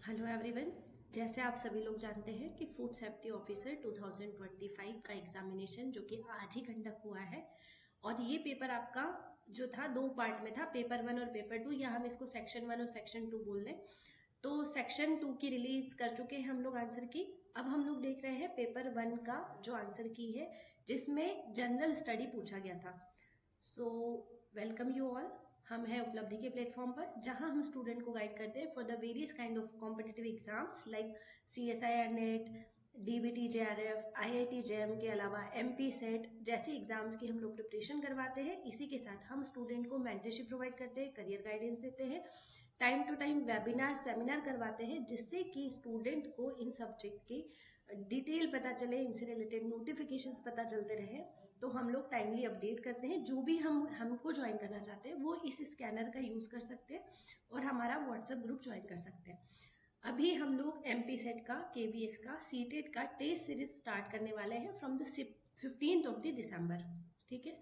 Hello everyone. जैसे आप सभी लोग जानते हैं कि फूड सेफ्टी ऑफिसर 2025 का एग्जामिनेशन जो कि आज ही कंडक्ट हुआ है और ये पेपर आपका जो था दो पार्ट में था, पेपर 1 और पेपर 2, या हम इसको सेक्शन 1 और सेक्शन 2 बोल लें। तो सेक्शन 2 की रिलीज कर चुके हैं हम लोग आंसर की। अब हम लोग देख रहे हैं पेपर 1 का जो आंसर की है, जिसमें जनरल स्टडी पूछा गया था। So welcome you all. हम हैं उपलब्धि के प्लेटफॉर्म पर, जहां हम स्टूडेंट को गाइड करते हैं for the various kind of competitive exams like CSIR net, DBT JRF, IIT JEM के अलावा MP सेट जैसे एग्जाम्स की हम लोग प्रिपरेशन करवाते हैं। इसी के साथ हम स्टूडेंट को मेंटरशिप प्रोवाइड करते हैं, करियर गाइडेंस देते हैं, time to time webinar seminar करवाते हैं, जिससे कि स्टूडेंट को इन सब्जेक्ट की डिटेल पता चले, इनसे रिलेटेड नोटिफिकेशंस पता चलते रहे। तो हम लोग टाइमली अपडेट करते हैं। जो भी हमको ज्वाइन करना चाहते हैं वो इस स्कैनर का यूज़ कर सकते हैं और हमारा व्हाट्सएप ग्रुप ज्वाइन कर सकते हैं। अभी हम लोग MP सेट का, KBS का, CTET का टेस्ट सीरीज स्टार्ट करने वाले हैं from the 15th of the दिसंबर। ठीक है,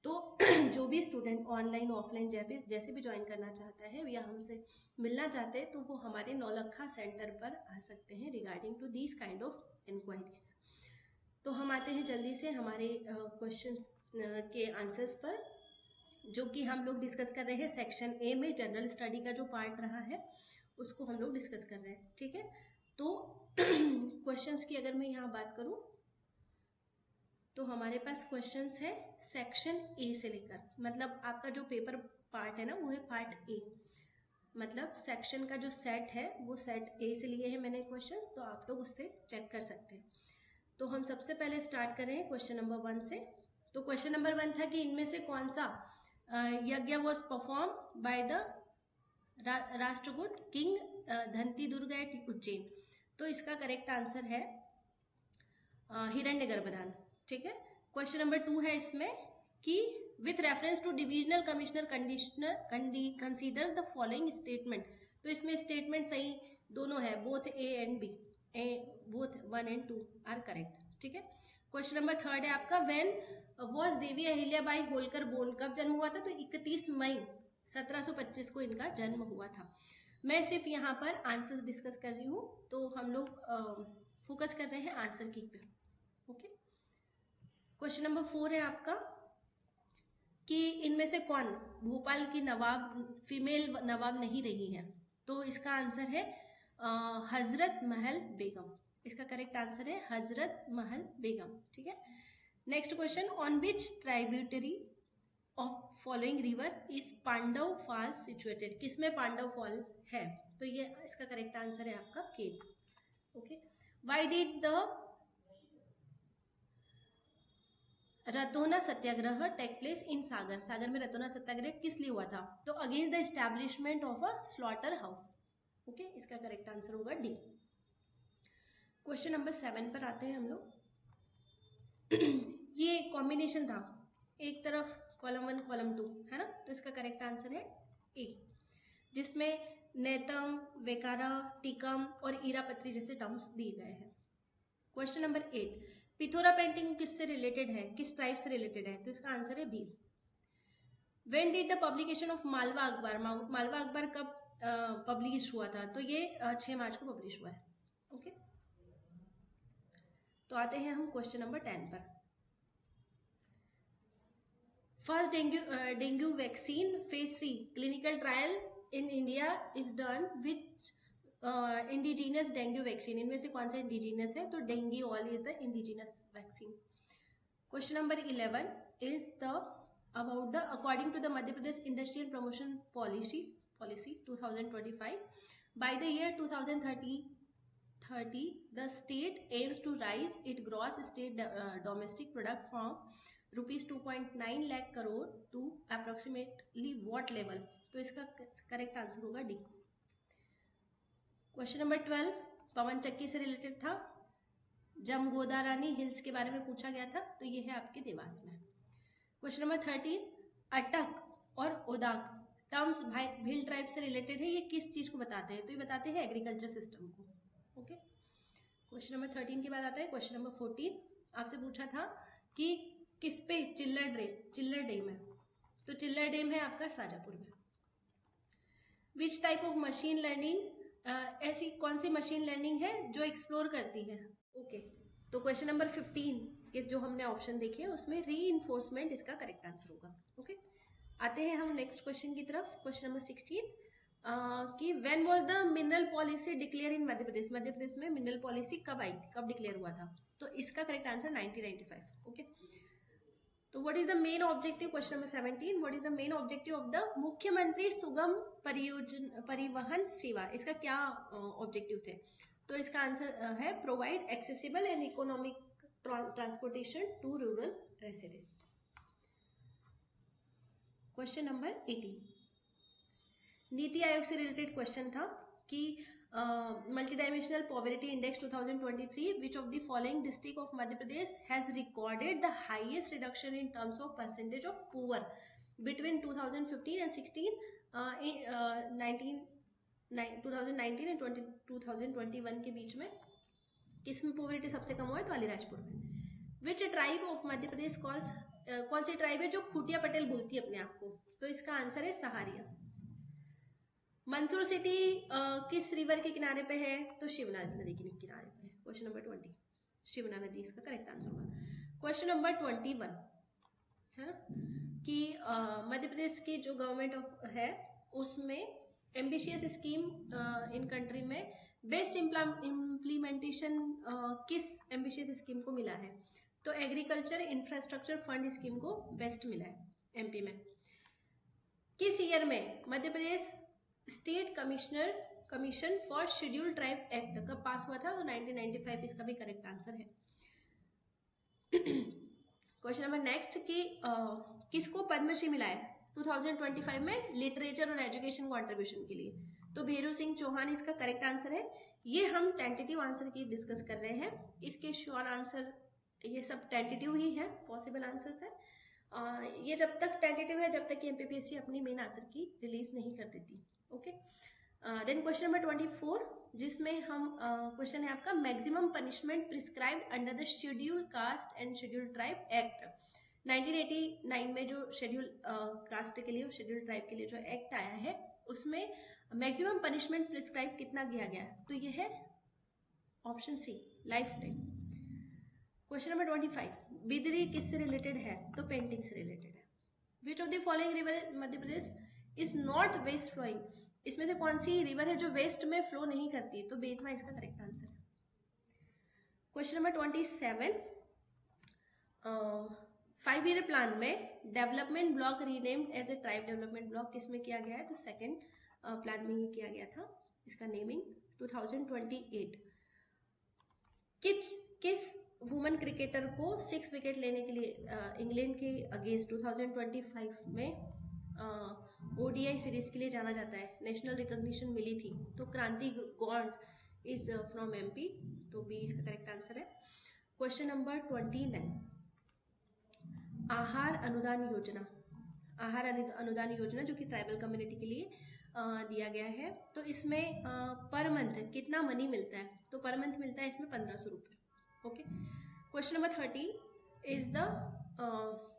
तो जो भी स्टूडेंट ऑनलाइन ऑफलाइन जैसे भी ज्वाइन करना चाहता है या हमसे मिलना चाहते हैं तो वो हमारे नौलखा सेंटर पर आ सकते हैं regarding to these kind of enquiries. तो हम आते हैं जल्दी से हमारे क्वेश्चंस के आंसर्स पर, जो कि हम लोग डिस्कस कर रहे हैं सेक्शन A में। जनरल स्टडी का जो पार्ट रहा है उसको हम लोग डिस्कस कर रहे हैं। ठीक है, तो क्वेश्चंस की अगर मैं यहाँ बात करूँ तो हमारे पास क्वेश्चंस है सेक्शन A से लेकर, मतलब आपका जो पेपर पार्ट है ना वो है पार्ट A। मतलब सेक्शन का जो सेट है वो सेट A से लिए हैं मैंने क्वेश्चंस, तो आप लोग उससे चेक कर सकते हैं। तो हम सबसे पहले स्टार्ट करें क्वेश्चन नंबर 1 से। तो क्वेश्चन नंबर 1 था कि इनमें से कौन सा yajna was perform by the Rashtrakuta king Dantidurga at Ujjain. तो इसका करेक्ट आंसर है हिरण्यगर्भदान। ठीक है, क्वेश्चन नंबर 2 है इसमें कि with reference to divisional commissioner consider the following statement. तो इसमें स्टेटमेंट सही दोनों है, both A and B, both 1 and 2 are correct. ठीक है, क्वेश्चन नंबर 3 है आपका when was Devi Ahilyabai Holkar born, कब जन्म हुआ था? तो 31 मई 1725 को इनका जन्म हुआ था। मैं सिर्फ यहाँ पर आंसर्स डिस्कस कर रही हूँ, तो हम लोग फोकस कर रहे हैं आंसर की पे। ओके, क्वेश्चन नंबर 4 है आपका कि इनमें से कौन भोपाल की नवाब फीमेल नवाब नहीं रही है? तो इसका आंसर है हजरत महल बेगम। इसका करेक्ट आंसर है हजरत महल बेगम। ठीक है, next question, on which tributary of following river is Pandav falls situated? किसमें पांडव फॉल है? तो ये इसका करेक्ट आंसर है आपका केन। Okay, why did the Ratauna Satyagraha take place in Sagar? Sagar में रतौना सत्याग्रह किस लिए हुआ था? तो against the establishment of a slaughter house. Okay, इसका करेक्ट आंसर होगा डी। क्वेश्चन नंबर 7 पर आते हैं हम लोग। ये कॉम्बिनेशन था, एक तरफ कॉलम 1 कॉलम 2 है ना, तो इसका करेक्ट आंसर है ए, जिसमें नेतम, वेकारा, टिकम और ईरापत्री जैसे टर्म्स दिए गए हैं। क्वेश्चन नंबर 8, पिथोरा पेंटिंग किससे रिलेटेड है, किस टाइप से रिलेटेड है? तो इसका आंसर है Bhil. When did the publication of Malwa अखबार, मालवा अखबार कब पब्लिश हुआ था? तो ये 6 मार्च को पब्लिश हुआ है। ओके, तो आते हैं हम क्वेश्चन नंबर 10 पर। First dengue vaccine phase 3 clinical trial in India is done which indigenous dengue vaccine? इनमें से कौन सा इंडिजीनियस है? तो DengiAll is the indigenous vaccine. Question number 11 is the about the according to the Madhya Pradesh industrial promotion policy 2025 by the year 2030 the state aims to rise its gross state domestic product from rupees 2.9 lakh crore to approximately what level? तो इसका correct answer होगा D. Question number 12 पवन चक्की से related था, जमगोदारानी hills के बारे में पूछा गया था, तो ये है आपके देवास में। क्वेश्चन नंबर 13, अटक और ओदाक टर्म्स भील ट्राइब से रिलेटेड है, ये किस चीज को बताते हैं? तो ये बताते हैं एग्रीकल्चर सिस्टम को। ओके, क्वेश्चन नंबर 13 के बाद आता है क्वेश्चन नंबर 14। आपसे पूछा था कि किस पे चिल्लर डैम है? तो चिल्लर डैम है आपका शाजापुर में। Which type of machine learning ऐसी कौन सी मशीन लर्निंग है जो एक्सप्लोर करती है? ओके, तो क्वेश्चन नंबर 15 के जो हमने ऑप्शन देखे हैं उसमें री इसका करेक्ट आंसर होगा। ओके, आते हैं हम नेक्स्ट क्वेश्चन की तरफ। क्वेश्चन नंबर 16 कि when was the mineral policy declare in Madhya Pradesh? Madhya Pradesh में मिनरल पॉलिसी कब आई थी, कब डिक्लेयर हुआ था? तो इसका करेक्ट आंसर 1995। ओके, तो what is the main objective? Question number 17, what is the main objective of the मुख्यमंत्री सुगम परिवहन सेवा? इसका क्या ऑब्जेक्टिव थे? तो इसका आंसर है provide accessible and economic transportation to rural resident. Question number 18 NITI Aayog से रिलेटेड क्वेश्चन था कि multi dimensional poverty index 2023 which of the following district of Madhya Pradesh has recorded the highest reduction in terms of percentage of poor between 2015 and 2019 and 2021 के बीच में किसमें poverty सबसे कम हुआ है? तो अलीराजपुर में। Which tribe of Madhya Pradesh calls, कौन सी ट्राइब है जो खूटिया पटेल बोलती है अपने आप को? तो इसका आंसर है सहारिया। मंसूर सिटी किस रिवर के किनारे पे है? तो शिवना नदी के किनारे पे है। क्वेश्चन नंबर 20 शिवना नदी इसका करेक्ट आंसर होगा। क्वेश्चन नंबर 21 है ना कि मध्य प्रदेश की जो गवर्नमेंट है उसमें एम्बिशियस स्कीम इन कंट्री में बेस्ट इम्प्लीमेंटेशन किस एम्बिशियस स्कीम को मिला है? तो एग्रीकल्चर इंफ्रास्ट्रक्चर फंड स्कीम को बेस्ट मिला है एमपी में। किस ईयर में Madhya Pradesh state commission for scheduled tribe act कब पास हुआ था? तो 1995 इसका भी करेक्ट आंसर है। क्वेश्चन नंबर नेक्स्ट कि किसको पद्मश्री मिला है 2025 में लिटरेचर और एजुकेशन कंट्रीब्यूशन के लिए? तो भेरू सिंह चौहान इसका करेक्ट आंसर है। ये हम टेंटेटिव आंसर की डिस्कस कर रहे हैं, इसके श्योर आंसर ये सब टेंटेटिव ही है, पॉसिबल आंसर्स है। ये जब तक टेंटेटिव है जब तक कि एमपीपीएससी अपनी मेन आंसर की रिलीज नहीं कर देती। ओके, देन क्वेश्चन नंबर 24 जिसमें हम क्वेश्चन है आपका maximum punishment prescribed under the schedule caste and schedule tribe act 1989 में जो शेड्यूल कास्ट के लिए शेड्यूल ट्राइब के लिए जो एक्ट आया है उसमें मैक्सिमम पनिशमेंट प्रिस्क्राइब कितना किया गया है? तो ये है option C lifetime. Question number 25 Bidri किससे रिलेटेड है? तो पेंटिंग से रिलेटेड है। Which of the following river Madhya Pradesh is not west flowing? इसमें से कौन सी रिवर है जो वेस्ट में फ्लो नहीं करती? तो बेतवा इसका करेक्ट आंसर है। क्वेश्चन नंबर 27 5 ईयर प्लान में development block renamed as a tribe development block किसमें किया गया है? तो सेकंड प्लान में ये किया गया था इसका नेमिंग 2028। किस वुमेन क्रिकेटर को 6 विकेट लेने के लिए इंग्लैंड के अगेंस्ट 2025 में ओडीआई सीरीज के लिए जाना जाता है, नेशनल रिकॉग्निशन मिली थी? तो क्रांति गौंड इज फ्रॉम एमपी, तो बी इसका करेक्ट आंसर है। क्वेश्चन नंबर 29 आहार अनुदान योजना, आहार अनुदान योजना जो कि ट्राइबल कम्युनिटी के लिए दिया गया है, तो इसमें पर मंथ कितना मनी मिलता है? तो पर मंथ मिलता है इसमें 1500 रुपये। Okay, question number 30 is the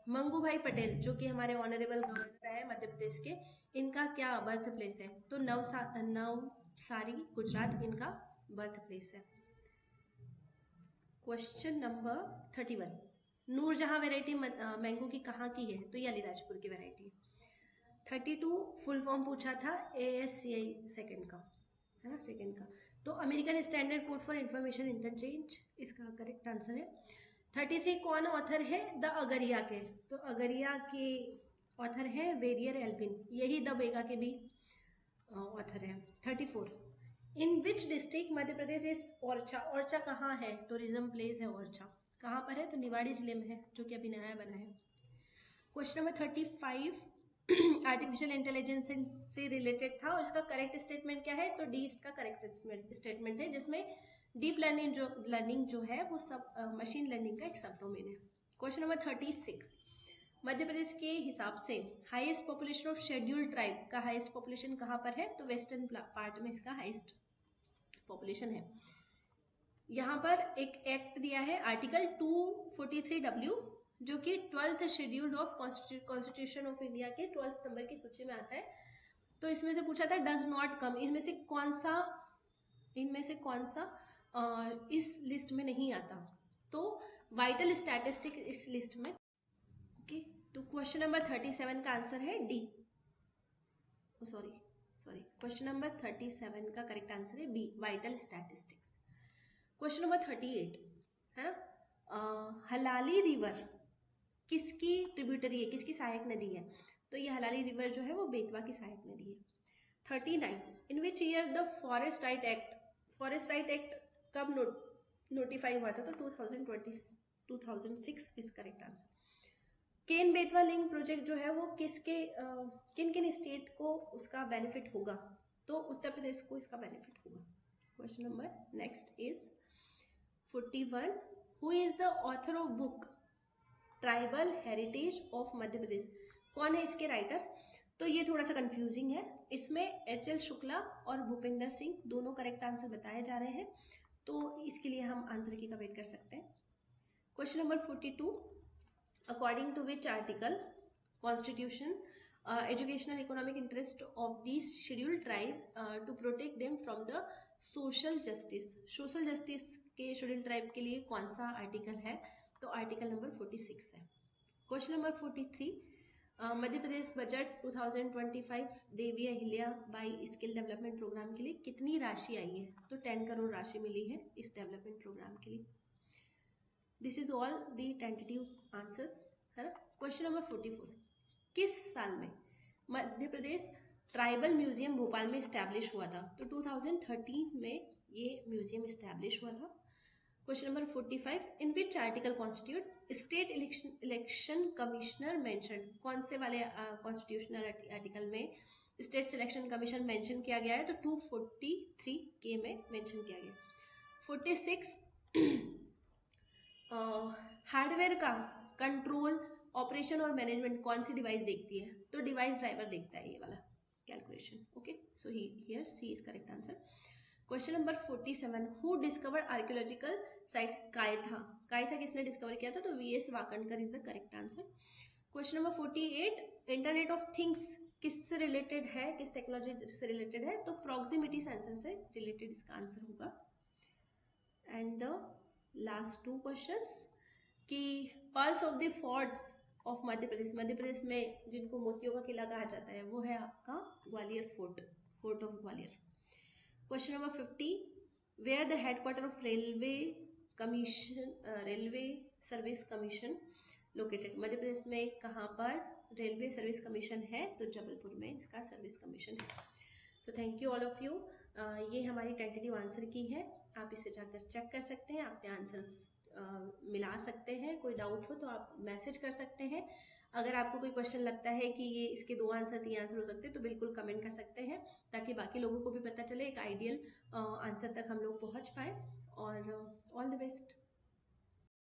Mangu भाई पटेल जो कि हमारे ऑनरेबल गवर्नर है मध्य प्रदेश के, इनका क्या बर्थ प्लेस है? तो नवसारी गुजरात इनका बर्थ प्लेस है। Question number 31 Noorjahan variety mango की कहाँ की है? तो ये अलीराजपुर की वैरायटी है। 32 फुल फॉर्म पूछा था ASCI सेकंड का, है ना, सेकंड का। तो American standard code for information interchange इसका करेक्ट आंसर है। 33 कौन ऑथर है द अगरिया के? तो अगरिया के ऑथर है वेरियर एल्विन, यही द बेगा के भी ऑथर है। 34 in which district Madhya Pradesh is Orchha? Orchha कहाँ है? टूरिज्म प्लेस है ओरछा, कहाँ पर है? तो निवाड़ी जिले में है जो कि अभी नया बना है। क्वेश्चन नंबर 35 आर्टिफिशियल इंटेलिजेंस से रिलेटेड था और इसका करेक्ट स्टेटमेंट क्या है? तो डी इसका करेक्ट स्टेटमेंट है जिसमें डीप लर्निंग जो है वो सब मशीन लर्निंग का एक सब डोमेन है। क्वेश्चन नंबर 36 मध्य प्रदेश के हिसाब से highest population of scheduled tribe का हाईएस्ट पॉपुलेशन कहाँ पर है? तो वेस्टर्न पार्ट में इसका हाईएस्ट पॉपुलेशन है। यहाँ पर एक एक्ट दिया है आर्टिकल 243W जो कि 12th scheduled of constitution of India के 12th नंबर की सूची में आता है। तो इसमें से पूछा था डज नॉट कम, इसमें से कौन सा इनमें से कौन सा इस लिस्ट में नहीं आता? तो वाइटल स्टैटिस्टिक इस लिस्ट में। ओके, तो क्वेश्चन नंबर 37 का आंसर है डी। सॉरी, क्वेश्चन नंबर 37 का करेक्ट आंसर है B, vital statistics. Question number 38 है ना, हलाली रिवर किसकी ट्रिब्यूटरी है, किसकी सहायक नदी है? तो ये हलाली रिवर जो है वो बेतवा की सहायक नदी है। 39, in which year the forest right act कब नोटिफाई हुआ था? तो 2006 is correct answer. Ken Betwa link project जो है वो किन किन स्टेट को उसका बेनिफिट होगा? तो उत्तर प्रदेश को इसका बेनिफिट होगा। Question number next is 41, who is the author of book tribal heritage of Madhya Pradesh? कौन है इसके राइटर? तो ये थोड़ा सा कंफ्यूजिंग है, इसमें HL शुक्ला और भूपेंद्र सिंह दोनों करेक्ट आंसर बताए जा रहे हैं, तो इसके लिए हम आंसर की का वेट कर सकते हैं। Question number 42, according to which article constitution educational economic interest of this scheduled tribe to protect them from the social justice? Social justice के शेड्यूल्ड ट्राइब के लिए कौन सा आर्टिकल है? तो आर्टिकल नंबर 46 है। Question number 43, Madhya Pradesh budget 2025 Devi Ahilya Bai skill development programme के लिए कितनी राशि आई है? तो 10 करोड़ राशि मिली है इस डेवलपमेंट प्रोग्राम के लिए। This is all the tentative answers, है ना। क्वेश्चन नंबर 44, किस साल में मध्य प्रदेश ट्राइबल म्यूजियम भोपाल में स्टैब्लिश हुआ था? तो 2013 में ये म्यूजियम स्टैब्लिश हुआ था। Question number 45, in which article constitute state election commissioner mention? कौन से वाले कॉन्स्टिट्यूशनल आर्टिकल में स्टेट सिलेक्शन कमीशन मेंशन किया गया है? तो 243 के में मेंशन किया गया। 46, हार्डवेयर का कंट्रोल, ऑपरेशन और मैनेजमेंट कौन सी डिवाइस देखती है? तो डिवाइस ड्राइवर देखता है ये वाला calculation. Okay, so here C is correct answer. Question number 47, who discover archaeological site Kayatha? Kayatha किसने डिस्कवर किया था? तो VS Wakankar is the correct answer. Question number 48, internet of things किससे रिलेटेड है, किस टेक्नोलॉजी से रिलेटेड है? तो प्रॉक्सिमिटी सेंसर से रिलेटेड इसका आंसर होगा। एंड द लास्ट 2 क्वेश्चंस कि pearls of the forts of Madhya Pradesh में जिनको मोतियों का किला कहा जाता है वो है आपका Gwalior fort of Gwalior. Question number 50, where the headquarter of railway service commission located? Madhya Pradesh में कहाँ पर रेलवे सर्विस कमीशन है? तो जबलपुर में इसका सर्विस कमीशन है। So thank you all of you. ये हमारी टेंटेटिव आंसर की है, आप इसे जाकर चेक कर सकते हैं, अपने आंसर्स मिला सकते हैं। कोई डाउट हो तो आप मैसेज कर सकते हैं। अगर आपको कोई क्वेश्चन लगता है कि ये इसके 2 आंसर 3 आंसर हो सकते हैं तो बिल्कुल कमेंट कर सकते हैं, ताकि बाकी लोगों को भी पता चले, एक आइडियल आंसर तक हम लोग पहुंच पाए। और ऑल द बेस्ट।